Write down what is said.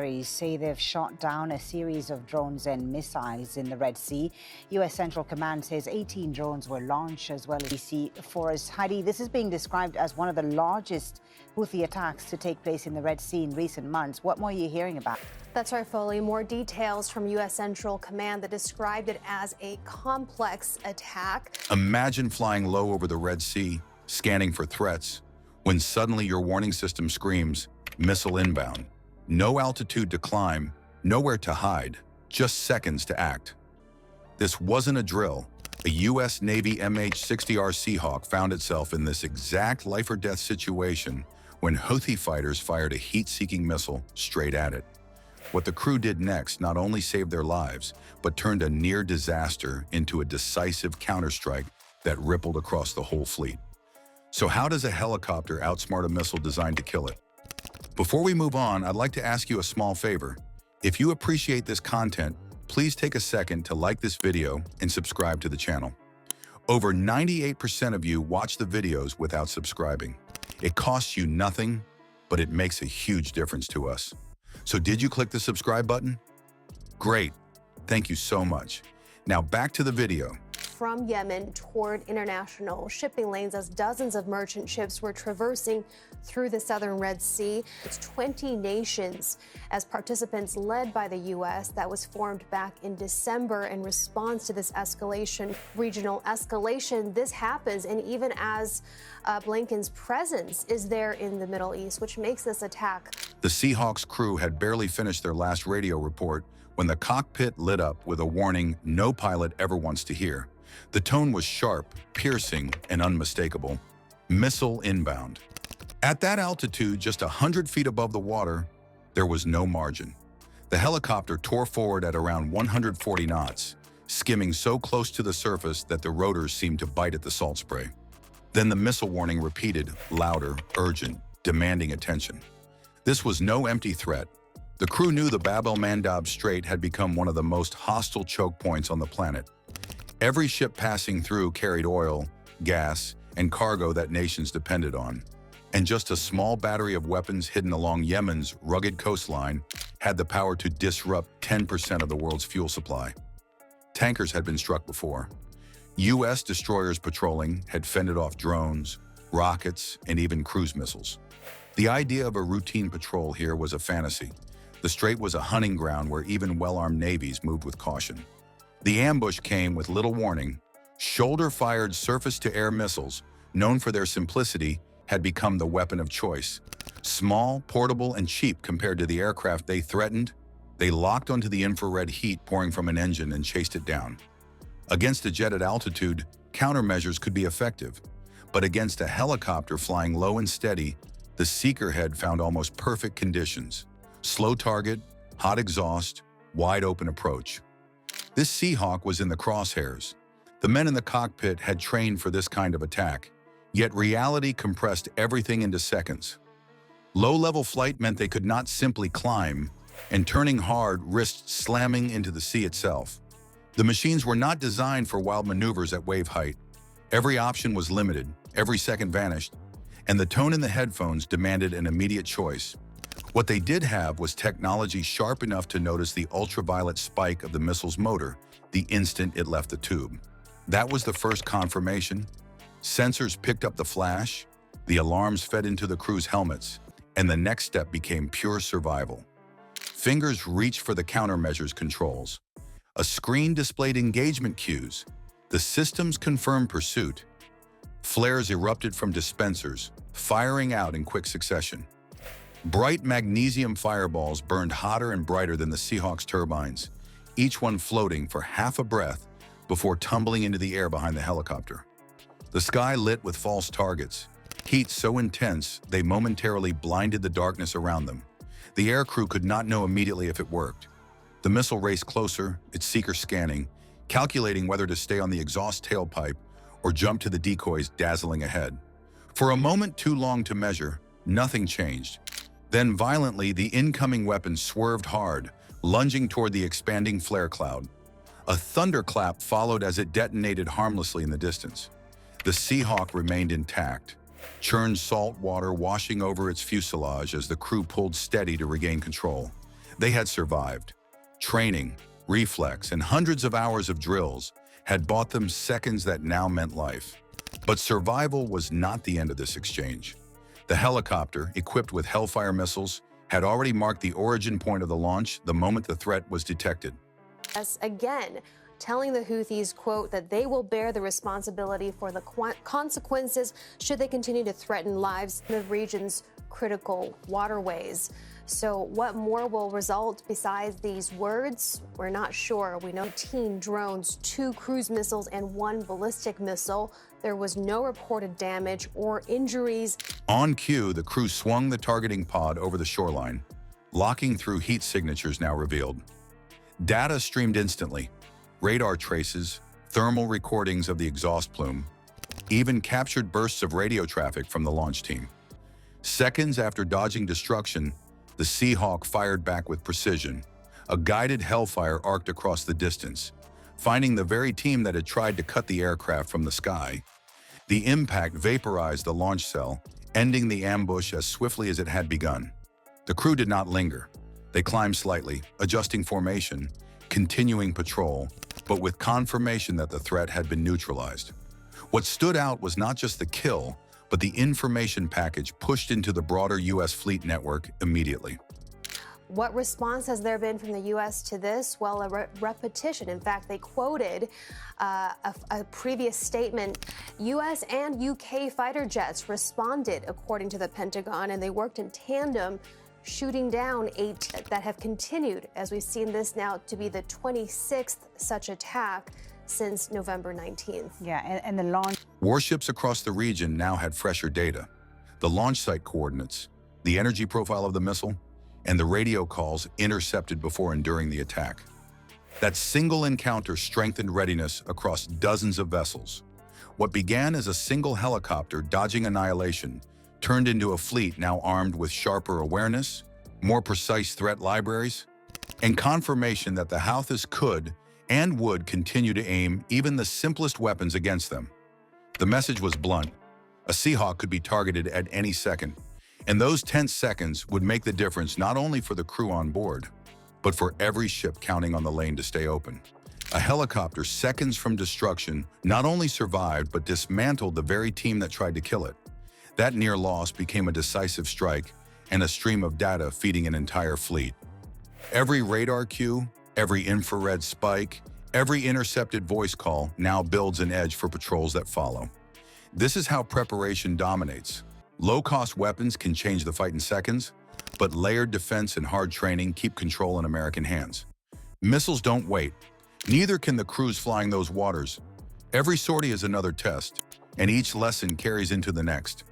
militaries say they've shot down a series of drones and missiles in the Red Sea. US Central Command says 18 drones were launched as well as sea force. Heidi, this is being described as one of the largest Houthi attacks to take place in the Red Sea in recent months. What more are you hearing about? That's right, Foley. More details from US Central Command that described it as a complex attack. Imagine flying low over the Red Sea, scanning for threats, when suddenly your warning system screams, missile inbound. No altitude to climb, nowhere to hide, just seconds to act. This wasn't a drill. A US Navy MH-60R Seahawk found itself in this exact life-or-death situation when Houthi fighters fired a heat-seeking missile straight at it. What the crew did next not only saved their lives, but turned a near disaster into a decisive counterstrike that rippled across the whole fleet. So how does a helicopter outsmart a missile designed to kill it? Before we move on, I'd like to ask you a small favor. If you appreciate this content, please take a second to like this video and subscribe to the channel. Over 98% of you watch the videos without subscribing. It costs you nothing, but it makes a huge difference to us. So did you click the subscribe button? Great. Thank you so much. Now back to the video. From Yemen toward international shipping lanes as dozens of merchant ships were traversing through the southern Red Sea. It's 20 nations as participants led by the U.S. that was formed back in December in response to this regional escalation. This happens, and even as Blinken's presence is there in the Middle East, which makes this attack. The Seahawk's crew had barely finished their last radio report when the cockpit lit up with a warning no pilot ever wants to hear. The tone was sharp, piercing, and unmistakable. Missile inbound. At that altitude, just 100 feet above the water, there was no margin. The helicopter tore forward at around 140 knots, skimming so close to the surface that the rotors seemed to bite at the salt spray. Then the missile warning repeated, louder, urgent, demanding attention. This was no empty threat. The crew knew the Bab el-Mandab Strait had become one of the most hostile choke points on the planet. Every ship passing through carried oil, gas, and cargo that nations depended on. And just a small battery of weapons hidden along Yemen's rugged coastline had the power to disrupt 10% of the world's fuel supply. Tankers had been struck before. U.S. destroyers patrolling had fended off drones, rockets, and even cruise missiles. The idea of a routine patrol here was a fantasy. The strait was a hunting ground where even well-armed navies moved with caution. The ambush came with little warning. Shoulder-fired surface-to-air missiles, known for their simplicity, had become the weapon of choice. Small, portable, and cheap compared to the aircraft they threatened, they locked onto the infrared heat pouring from an engine and chased it down. Against a jet at altitude, countermeasures could be effective. But against a helicopter flying low and steady, the Seeker had found almost perfect conditions. Slow target, hot exhaust, wide-open approach. This Seahawk was in the crosshairs. The men in the cockpit had trained for this kind of attack, yet reality compressed everything into seconds. Low-level flight meant they could not simply climb, and turning hard risked slamming into the sea itself. The machines were not designed for wild maneuvers at wave height. Every option was limited, every second vanished, and the tone in the headphones demanded an immediate choice. What they did have was technology sharp enough to notice the ultraviolet spike of the missile's motor the instant it left the tube. That was the first confirmation. Sensors picked up the flash, the alarms fed into the crew's helmets, and the next step became pure survival. Fingers reached for the countermeasures controls. A screen displayed engagement cues. The systems confirmed pursuit. Flares erupted from dispensers, firing out in quick succession. Bright magnesium fireballs burned hotter and brighter than the Seahawk's turbines, each one floating for half a breath before tumbling into the air behind the helicopter. The sky lit with false targets, heat so intense they momentarily blinded the darkness around them. The aircrew could not know immediately if it worked. The missile raced closer, its seeker scanning, calculating whether to stay on the exhaust tailpipe or jump to the decoys dazzling ahead. For a moment too long to measure, nothing changed. Then violently, the incoming weapon swerved hard, lunging toward the expanding flare cloud. A thunderclap followed as it detonated harmlessly in the distance. The Seahawk remained intact, churned salt water washing over its fuselage as the crew pulled steady to regain control. They had survived. Training, reflex, and hundreds of hours of drills had bought them seconds that now meant life. But survival was not the end of this exchange. The helicopter, equipped with Hellfire missiles, had already marked the origin point of the launch the moment the threat was detected. Yes, again, telling the Houthis, quote, that they will bear the responsibility for the consequences should they continue to threaten lives in the region's critical waterways. So what more will result besides these words? We're not sure. We know 18 drones, 2 cruise missiles, and 1 ballistic missile. There was no reported damage or injuries. On cue, the crew swung the targeting pod over the shoreline, locking through heat signatures now revealed. Data streamed instantly. Radar traces, thermal recordings of the exhaust plume, even captured bursts of radio traffic from the launch team. Seconds after dodging destruction, the Seahawk fired back with precision. A guided Hellfire arced across the distance, finding the very team that had tried to cut the aircraft from the sky. The impact vaporized the launch cell, ending the ambush as swiftly as it had begun. The crew did not linger. They climbed slightly, adjusting formation, continuing patrol, but with confirmation that the threat had been neutralized. What stood out was not just the kill, but the information package pushed into the broader U.S. fleet network immediately. What response has there been from the U.S. to this? Well, a repetition. In fact, they quoted a previous statement. U.S. and U.K. fighter jets responded, according to the Pentagon, and they worked in tandem, shooting down 8 that have continued, as we've seen this now to be the 26th such attack since November 19th. Yeah, and the launch... Warships across the region now had fresher data. The launch site coordinates, the energy profile of the missile, and the radio calls intercepted before enduring the attack. That single encounter strengthened readiness across dozens of vessels. What began as a single helicopter dodging annihilation turned into a fleet now armed with sharper awareness, more precise threat libraries, and confirmation that the Houthis could and would continue to aim even the simplest weapons against them. The message was blunt. A Seahawk could be targeted at any second, and those tense seconds would make the difference not only for the crew on board, but for every ship counting on the lane to stay open. A helicopter seconds from destruction not only survived but dismantled the very team that tried to kill it. That near loss became a decisive strike and a stream of data feeding an entire fleet. Every radar cue, every infrared spike, every intercepted voice call now builds an edge for patrols that follow. This is how preparation dominates. Low-cost weapons can change the fight in seconds, but layered defense and hard training keep control in American hands. Missiles don't wait. Neither can the crews flying those waters. Every sortie is another test, and each lesson carries into the next.